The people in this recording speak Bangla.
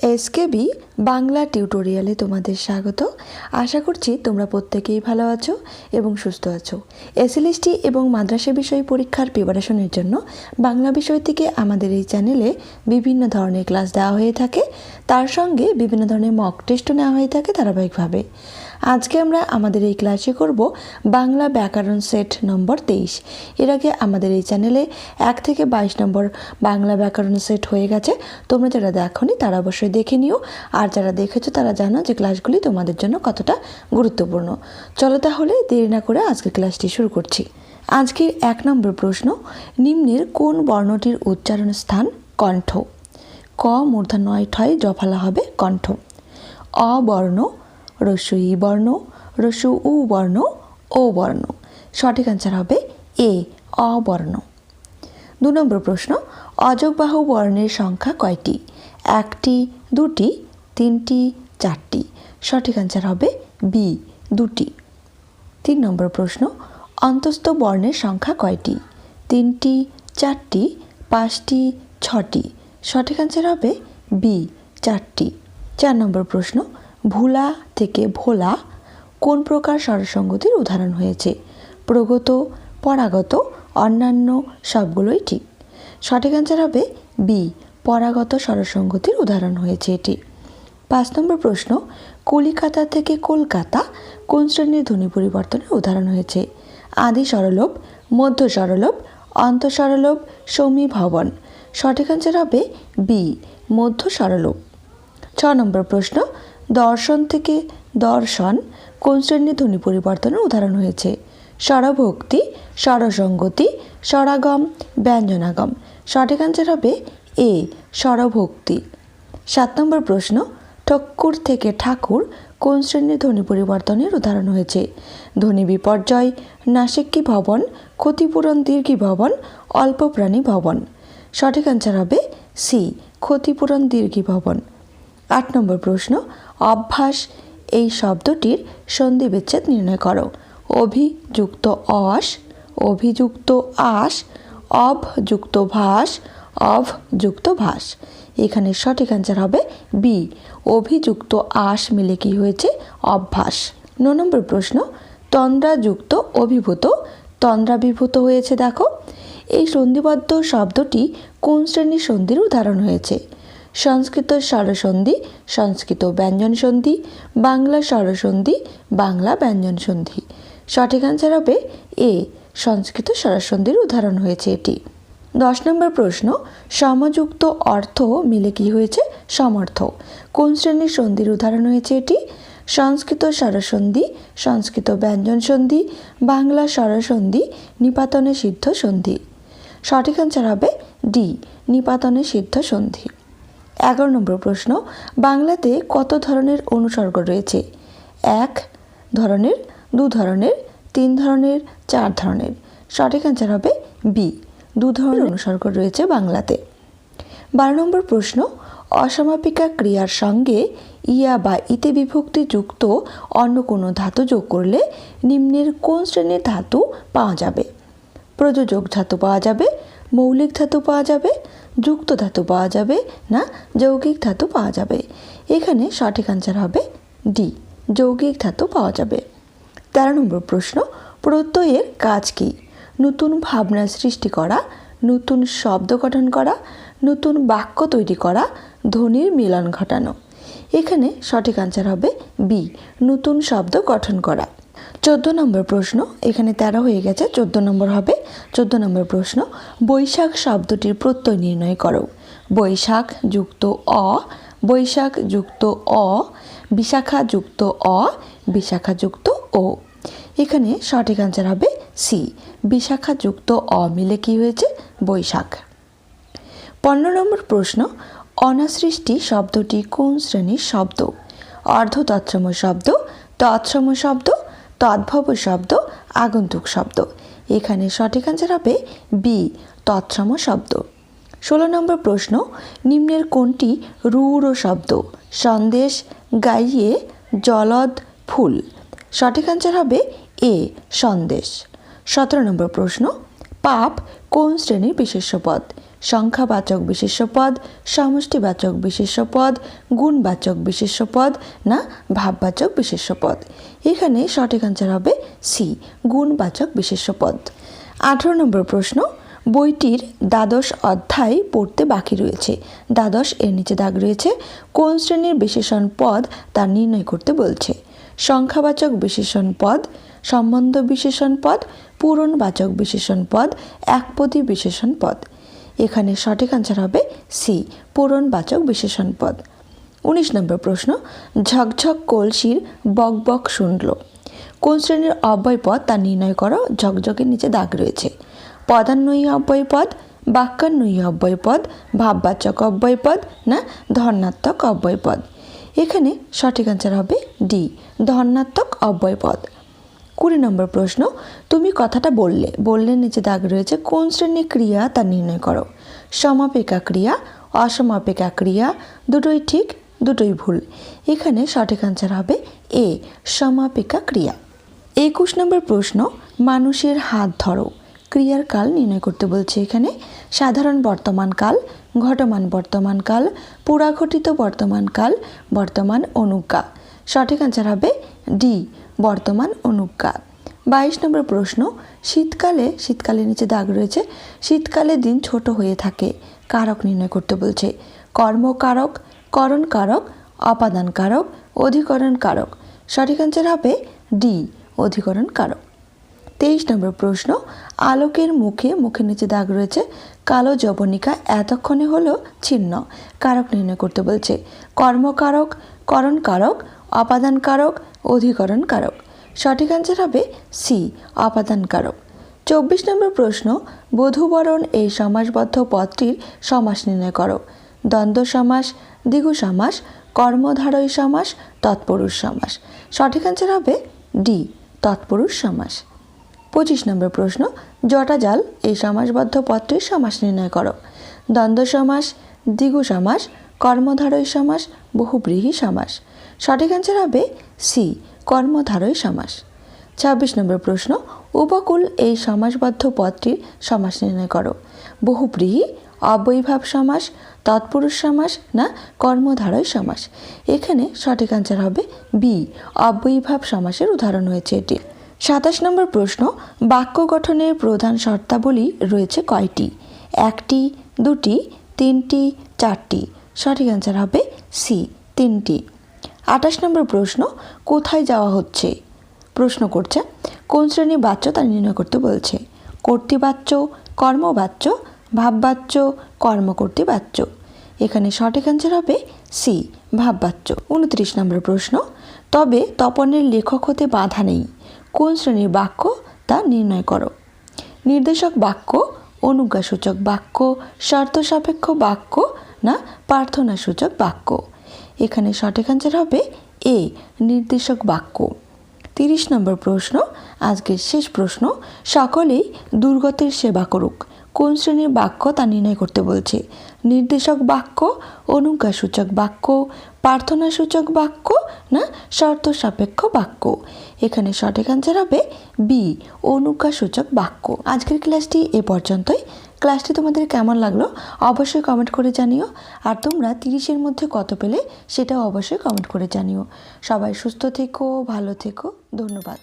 এসকেবি বাংলা টিউটোরিয়ালে তোমাদের স্বাগত। আশা করছি তোমরা প্রত্যেকেই ভালো আছো এবং সুস্থ আছো। এসএলএসটি এবং মাদ্রাসা বিষয় পরীক্ষার প্রিপারেশনের জন্য বাংলা বিষয় থেকে আমাদের এই চ্যানেলে বিভিন্ন ধরনের ক্লাস দেওয়া হয়ে থাকে, তার সঙ্গে বিভিন্ন ধরনের মক টেস্টও নেওয়া হয়ে থাকে ধারাবাহিকভাবে। আজকে আমরা আমাদের এই ক্লাসে করব বাংলা ব্যাকরণ সেট নম্বর 23। এর আগে আমাদের এই চ্যানেলে 1 থেকে 22 নম্বর বাংলা ব্যাকরণ সেট হয়ে গেছে। তোমরা যারা দেখোনি তারা অবশ্যই দেখে নিও, আর যারা দেখেছো তারা জানো যে ক্লাসগুলি তোমাদের জন্য কতটা গুরুত্বপূর্ণ। চলো তাহলে দেরি না করে আজকের ক্লাসটি শুরু করছি। আজকের 1 নম্বর প্রশ্ন, নিম্নের কোন বর্ণটির উচ্চারণ স্থান কণ্ঠ? ক মূর্ধন্য য় ঠয় জফলা হবে কণ্ঠ। অ বর্ণ, রস্য ই বর্ণ, রস্য উ বর্ণ, ও বর্ণ। সঠিক অ্যান্সার হবে এ অবর্ণ। 2 নম্বর প্রশ্ন, অযোগবাহু বর্ণের সংখ্যা কয়টি? 1টি, 2টি, 3টি, 4টি। সঠিক অ্যান্সার হবে বি 2টি। 3 নম্বর প্রশ্ন, অন্তস্থ বর্ণের সংখ্যা কয়টি? 3টি, 4টি, 5টি, 6টি। সঠিক অ্যান্সার হবে বি 4টি। 4 নম্বর প্রশ্ন, ভুলা থেকে ভোলা কোন প্রকার স্বরসঙ্গতির উদাহরণ হয়েছে? প্রগত, পরাগত, অন্যান্য, সবগুলোই ঠিক। সঠিক অ্যান্সার হবে বি পরাগত স্বরসঙ্গতির উদাহরণ হয়েছে এটি। 5 নম্বর প্রশ্ন, কলিকাতা থেকে কলকাতা কোন শ্রেণীর ধ্বনি পরিবর্তনের উদাহরণ হয়েছে? আদি স্বরলোপ, মধ্য স্বরলোপ, অন্ত স্বরলোপ, সমীভবন। সঠিক অ্যান্সার হবে বি মধ্য স্বরলোপ। 6 নম্বর প্রশ্ন, দর্শন থেকে দর্শন কোন শ্রেণীর ধ্বনি পরিবর্তনের উদাহরণ হয়েছে? স্বরভক্তি, স্বরসঙ্গতি, স্বরাগম, ব্যঞ্জনাগম। সঠিক অ্যান্সার হবে এ স্বরভক্তি। 7 নম্বর প্রশ্ন, ঠক্কুর থেকে ঠাকুর কোন শ্রেণীর ধ্বনি পরিবর্তনের উদাহরণ হয়েছে? ধ্বনি বিপর্যয়, নাসিক্যী ভবন, ক্ষতিপূরণ দীর্ঘী ভবন, অল্পপ্রাণী ভবন। সঠিক অ্যান্সার হবে সি ক্ষতিপূরণ দীর্ঘী ভবন। 8 নম্বর প্রশ্ন, অভ্যাস এই শব্দটির সন্ধি বিচ্ছেদ নির্ণয় করো। অভিযুক্ত অস, অভিযুক্ত আস, অভযুক্ত ভাস, অভযুক্ত ভাস। এখানে সঠিক অ্যান্সার হবে বি অভিযুক্ত আস মিলে কি হয়েছে? অভ্যাস। 9 নম্বর প্রশ্ন, তন্দ্রাযুক্ত অভিভূত তন্দ্রাভিভূত হয়েছে দেখো। এই সন্ধিবদ্ধ শব্দটি কোন শ্রেণীর সন্ধির উদাহরণ হয়েছে? সংস্কৃত স্বরসন্ধি, সংস্কৃত ব্যঞ্জন সন্ধি, বাংলা স্বরসন্ধি, বাংলা ব্যঞ্জন সন্ধি। সঠিক অ্যান্সার হবে এ সংস্কৃত স্বরসন্ধির উদাহরণ হয়েছে এটি। 10 নম্বর প্রশ্ন, সমযুক্ত অর্থ মিলে কি হয়েছে? সমর্থ। কোন শ্রেণীর সন্ধির উদাহরণ হয়েছে এটি? সংস্কৃত স্বরসন্ধি, সংস্কৃত ব্যঞ্জন সন্ধি, বাংলা স্বরসন্ধি, নিপাতনে সিদ্ধ সন্ধি। সঠিক অ্যান্সার হবে ডি নিপাতনে সিদ্ধ সন্ধি। 11 নম্বর প্রশ্ন, বাংলাতে কত ধরনের অনুসর্গ রয়েছে? 1 ধরনের, 2 ধরনের, 3 ধরনের, 4 ধরনের। সঠিক অ্যান্সার হবে বি 2 ধরনের অনুসর্গ রয়েছে বাংলাতে। 12 নম্বর প্রশ্ন, অসমাপিকা ক্রিয়ার সঙ্গে ইয়া বা ইতে বিভক্তি যুক্ত অন্য কোনো ধাতু যোগ করলে নিম্নের কোন শ্রেণীর ধাতু পাওয়া যাবে? প্রযোজক ধাতু পাওয়া যাবে, মৌলিক ধাতু পাওয়া যাবে, যুক্ত ধাতু পাওয়া যাবে, না যৌগিক ধাতু পাওয়া যাবে? এখানে সঠিক অ্যান্সার হবে ডি যৌগিক ধাতু পাওয়া যাবে। 13 নম্বর প্রশ্ন, প্রত্যয়ের কাজ কি? নতুন ভাবনা সৃষ্টি করা, নতুন শব্দ গঠন করা, নতুন বাক্য তৈরি করা, ধ্বনির মিলন ঘটানো। এখানে সঠিক অ্যান্সার হবে বি নতুন শব্দ গঠন করা। 14 নম্বর প্রশ্ন, এখানে 13 হয়ে গেছে, 14 নম্বর হবে। 14 নম্বর প্রশ্ন, বৈশাখ শব্দটির প্রত্যয় নির্ণয় করো। বৈশাখ যুক্ত অ, বৈশাখ যুক্ত অ, বিশাখা যুক্ত অ, বিশাখা যুক্ত ও। এখানে সঠিক অ্যান্সার হবে সি বিশাখা যুক্ত অ মিলে কি হয়েছে? বৈশাখ। 15 নম্বর প্রশ্ন, অনাসৃষ্টি শব্দটি কোন শ্রেণীর শব্দ? অর্ধ তৎসম শব্দ, তৎসম শব্দ, তদ্ভব শব্দ, আগন্তুক শব্দ। এখানে সঠিক অ্যান্সার হবে বি তৎসম শব্দ। 16 নম্বর প্রশ্ন, নিম্নের কোনটি রূঢ় শব্দ? সন্দেশ, গাইয়ে, জলদ, ফুল। সঠিক অ্যান্সার হবে এ সন্দেশ। 17 নম্বর প্রশ্ন, পাপ কোন শ্রেণীর বিশেষ্য পদ? সংখ্যাবাচক বিশেষ্য পদ, সমষ্টিবাচক বিশেষ্য পদ, গুণবাচক বিশেষ্য পদ না ভাববাচক বিশেষ্য পদ? এখানে সঠিক আনসার হবে সি, গুণবাচক বিশেষ্য পদ। 18 নম্বর প্রশ্ন, বইটির দ্বাদশ অধ্যায় পড়তে বাকি রয়েছে। দ্বাদশ এর নিচে দাগ রয়েছে, কোন শ্রেণীর বিশেষণ পদ তা নির্ণয় করতে বলছে? সংখ্যাবাচক বিশেষণ পদ, সম্বন্ধ বিশেষণ পদ, পূরণবাচক বিশেষণ পদ, একপদী বিশেষণ পদ? এখানে সঠিক আনসার হবে সি, পূরণবাচক বিশেষণ পদ। 19 নম্বর প্রশ্ন, ঝকঝক কলসির বকবক শুনল। কোন শ্রেণীর অব্যয় পদ তা নির্ণয় করো? ঝকঝকের নিচে দাগ রয়েছে। পদান্বয়ী অব্যয় পদ, বাক্যান্বয়ী অব্যয় পদ, ভাববাচক অব্যয় পদ না ধর্নাত্মক অব্যয় পদ? এখানে সঠিক আনসার হবে ডি, ধর্নাত্মক অব্যয় পদ। 20 নম্বর প্রশ্ন, তুমি কথাটা বললে, বললে নিচে দাগ রয়েছে, কোন শ্রেণীর ক্রিয়া তা নির্ণয় করো? সমাপিকা ক্রিয়া, অসমাপিকা ক্রিয়া, দুটোই ঠিক দুটোই ভুল? এখানে সঠিক আনসার হবে এ, সমাপিকা ক্রিয়া। 21 নম্বর প্রশ্ন, মানুষের হাত ধরো। ক্রিয়ার কাল নির্ণয় করতে বলছে। এখানে সাধারণ বর্তমান কাল, ঘটমান বর্তমান কাল, পুরাঘটিত বর্তমান কাল, বর্তমান অনুজ্ঞা? সঠিক আনসার হবে ডি, বর্তমান অনুজ্ঞা। 22 নম্বর প্রশ্ন, শীতকালের নিচে দাগ রয়েছে, শীতকালে দিন ছোট হয়ে থাকে। কারক নির্ণয় করতে বলছে। কর্মকারক, করণ কারক, অপাদান কারক, অধিকরণ কারক? সঠিক আনসার হবে ডি, অধিকরণ কারক। 23 নম্বর প্রশ্ন, আলোকের মুখের নিচে দাগ রয়েছে, কালো যবনিকা এতক্ষণে হলো ছিন্ন। কারক নির্ণয় করতে বলছে। কর্মকারক, করণ কারক, অপাদান কারক, অধিকরণ কারক? সঠিক আনসার হবে সি, অপাদান কারক। 24 নম্বর প্রশ্ন, বধূবরণ এই সমাসবদ্ধ পদটির সমাস নির্ণয় করো। দ্বন্দ্ব সমাস, দ্বিগু সমাস, কর্মধারয় সমাস, তৎপুরুষ সমাস? সঠিক আনসার হবে ডি, তৎপুরুষ সমাস। 25 নম্বর প্রশ্ন, জটাজাল এই সমাসবদ্ধ পদটির সমাস নির্ণয় করো। দ্বন্দ্ব সমাস, দ্বিগু সমাস, কর্মধারয় সমাস, বহুব্রীহি সমাস? সঠিক আনসার হবে সি, কর্মধারয় সমাস। 26 নম্বর প্রশ্ন, উপকূল এই সমাসবদ্ধ পদটির সমাস নির্ণয় করো। বহুব্রীহি, অব্যয়ীভাব সমাস, তৎপুরুষ সমাস না কর্মধারয় সমাস? এখানে সঠিক আনসার হবে বি, অব্যয়ীভাব সমাসের উদাহরণ হয়েছে এটি। 27 নম্বর প্রশ্ন, বাক্য গঠনের প্রধান শর্তাবলী রয়েছে কয়টি? 1টি, 2টি, 3টি, 4টি? সঠিক আনসার হবে সি, 3টি। 28 নম্বর প্রশ্ন, কোথায় যাওয়া হচ্ছে? প্রশ্ন করছে, কোন শ্রেণীর বাচ্য তা নির্ণয় করতে বলছে? কর্তৃবাচ্য, কর্মবাচ্য, ভাববাচ্য, কর্মকর্তৃবাচ্য? এখানে সঠিক আনসার হবে সি, ভাববাচ্য। 29 নম্বর প্রশ্ন, তবে তপনের লেখক হতে বাধা নেই। কোন শ্রেণীর বাক্য তা নির্ণয় করো? নির্দেশক বাক্য, অনুজ্ঞাসূচক বাক্য, শর্ত সাপেক্ষ বাক্য না প্রার্থনাসূচক বাক্য? এখানে সঠিক আনসার হবে এ, নির্দেশক বাক্য। 30 নম্বর প্রশ্ন, আজকের শেষ প্রশ্ন, সকলেই দুর্গতের সেবা করুক। কোন শ্রেণীর বাক্য তা নির্ণয় করতে বলছে? নির্দেশক বাক্য, অনুজ্ঞাসূচক বাক্য, প্রার্থনাসূচক বাক্য না শর্ত সাপেক্ষ বাক্য? এখানে সঠিক আনসার হবে বি, অনুজ্ঞাসূচক বাক্য। আজকের ক্লাসটি এ পর্যন্তই। ক্লাসটি তোমাদের কেমন লাগলো অবশ্যই কমেন্ট করে জানিও। আর তোমরা 30-এর মধ্যে কত পেলে সেটাও অবশ্যই কমেন্ট করে জানিও। সবাই সুস্থ থেকো, ভালো থেকো, ধন্যবাদ।